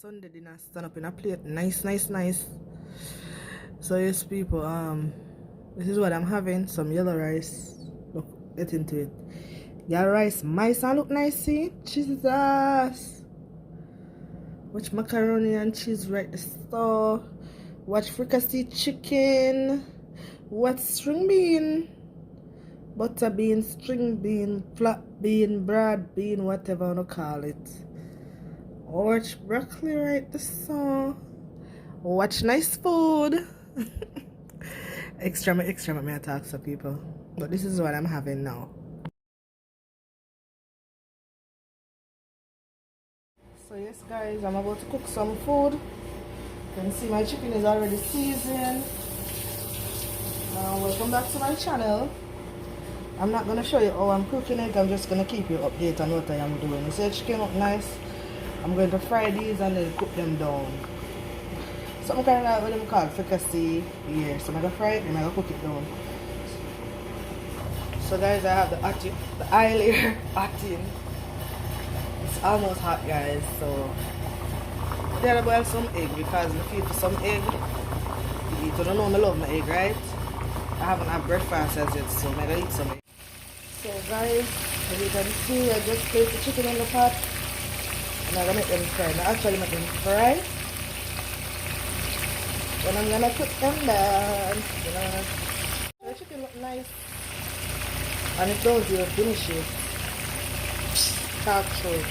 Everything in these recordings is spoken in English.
Sunday dinner stand up in a plate. Nice, nice, nice. So yes people, this is what I'm having. Some yellow rice. Look, get into it. Yellow rice, mice and look nice, see? Jesus. Watch macaroni and cheese right the store. Watch fricassee chicken. What string bean? Butter bean, string bean, flat bean, broad bean, whatever you want to call it. Watch broccoli right the store. Watch nice food. extra may I talk to people. But this is what I'm having now. So yes guys, I'm about to cook some food. You can see my chicken is already seasoned. Welcome back to my channel. I'm not gonna show you how I'm cooking it, I'm just gonna keep you updated on what I am doing. You see the chicken look nice. I'm going to fry these and then cook them down. Something kind of like what them call fricassee here. So I'm gonna fry it and I'm gonna cook it down. So guys, I have the oil here hot in. It's almost hot guys, so then I boil some egg because I feel for some egg. You don't know I love my egg, right? I haven't had breakfast as yet, so I'm gonna eat some egg. So guys, as you can see, I just placed the chicken in the pot. And I'm gonna make them fry. I actually make them fry. Then I'm gonna put them down. The chicken look nice. And it does you finish it. Talk through.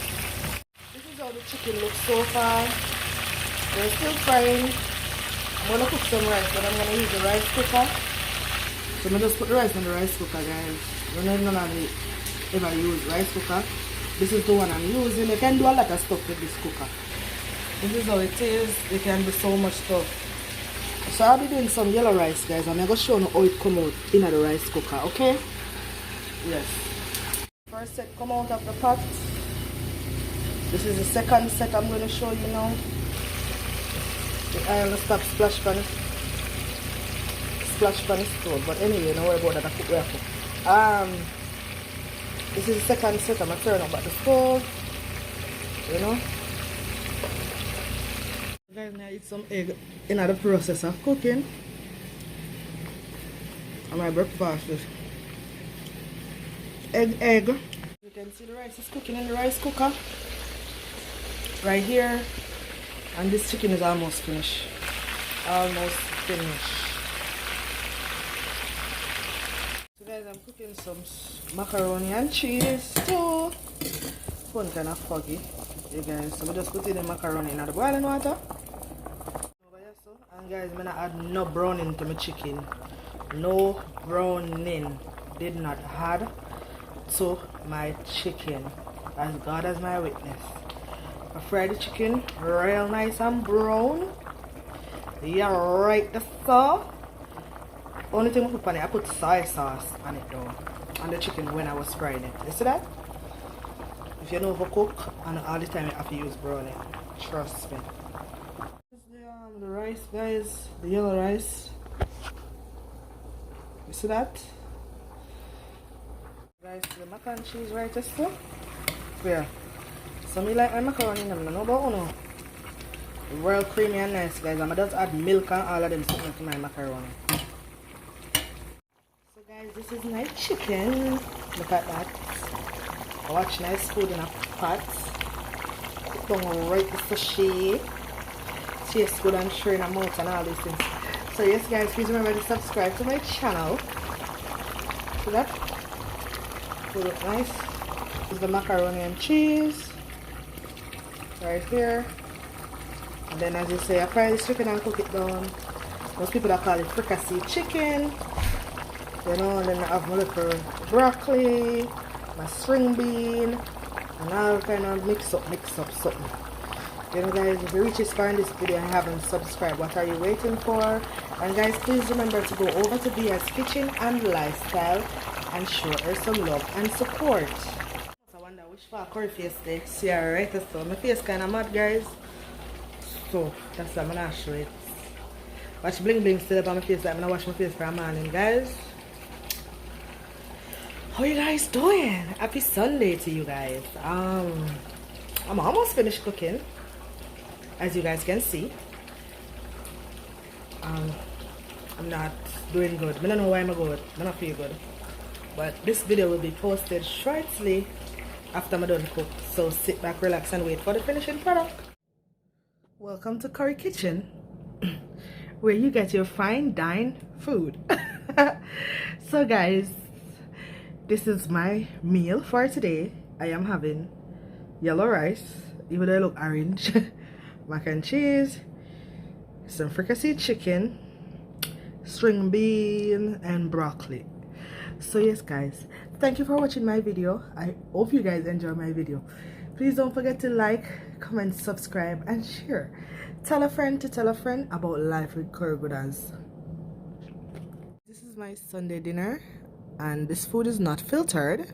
This is how the chicken looks so far. They're still frying. I'm gonna cook some rice, but I'm gonna use the rice cooker. So I'm gonna just put the rice in the rice cooker, guys. You don't know how to ever use rice cooker. This is the one I'm using. You can do a lot of stuff with this cooker. This is how it is. You can do so much stuff. So I'll be doing some yellow rice, guys. I'm going to show you how it come out in the rice cooker, okay? Yes. First set come out of the pot. This is the second set I'm going to show you now. The oil will stop splash on it. Splash on the stove. But anyway, don't worry about that. I cook where I cook. This is the second set. I'm going to turn up at the stove. You know. Guys, now I eat some egg in the process of cooking. And my breakfast is egg. You can see the rice is cooking in the rice cooker. Right here. And this chicken is almost finished. Almost finished. Guys, I'm cooking some macaroni and cheese too. One kind of foggy, you guys. So I just put in the macaroni in the boiling water. And guys, I'm gonna add no browning to my chicken. No browning. Did not add to my chicken. As God as my witness. I fry the chicken real nice and brown. Yeah, right the sauce. Only thing I put on it, I put soy sauce on it though. On the chicken when I was frying it. You see that? If you know how to cook, and all the time you have to use brownie. Trust me. This is the rice, guys. The yellow rice. You see that? Guys, the mac and cheese right as well. Yeah. So me like my macaroni, I don't know about uno. Real creamy and nice, guys. I'm just add milk and all of them something to my macaroni. Guys, this is my chicken. Look at that. Watch nice food in a pot. Cook down right the sushi. Tastes good and sure in a mouth and all these things. So yes guys, please remember to subscribe to my channel. See that? Food look nice. This is the macaroni and cheese. Right here. And then as you say, I fry this chicken and cook it down. Most people that call it fricassee chicken. You know, and then I have my little broccoli, my string bean, and all kind of mix up something. You know guys, if you reach this far in this video and haven't subscribed, what are you waiting for? And guys, please remember to go over to Via's Kitchen and Lifestyle and show her some love and support. I wonder which far curry face they see her right so my face kind of mad guys. So that's why I'm gonna show it. Watch bling bling still up on my face, I'm gonna wash my face for a morning guys. How you guys doing? Happy Sunday to you guys. I'm almost finished cooking. as you guys can see. I'm not doing good. I don't know why I'm good. I don't feel good. But this video will be posted shortly after I'm done cook. So sit back, relax, and wait for the finishing product. Welcome to Curry Kitchen, where you get your fine dine food. So guys, this is my meal for today. I am having yellow rice, even though it look orange, mac and cheese, some fricasseed chicken, string bean, and broccoli. So yes guys, thank you for watching my video. I hope you guys enjoy my video. Please don't forget to like, comment, subscribe, and share. Tell a friend to tell a friend about life with Curry Goodaz. This is my Sunday dinner, and this food is not filtered.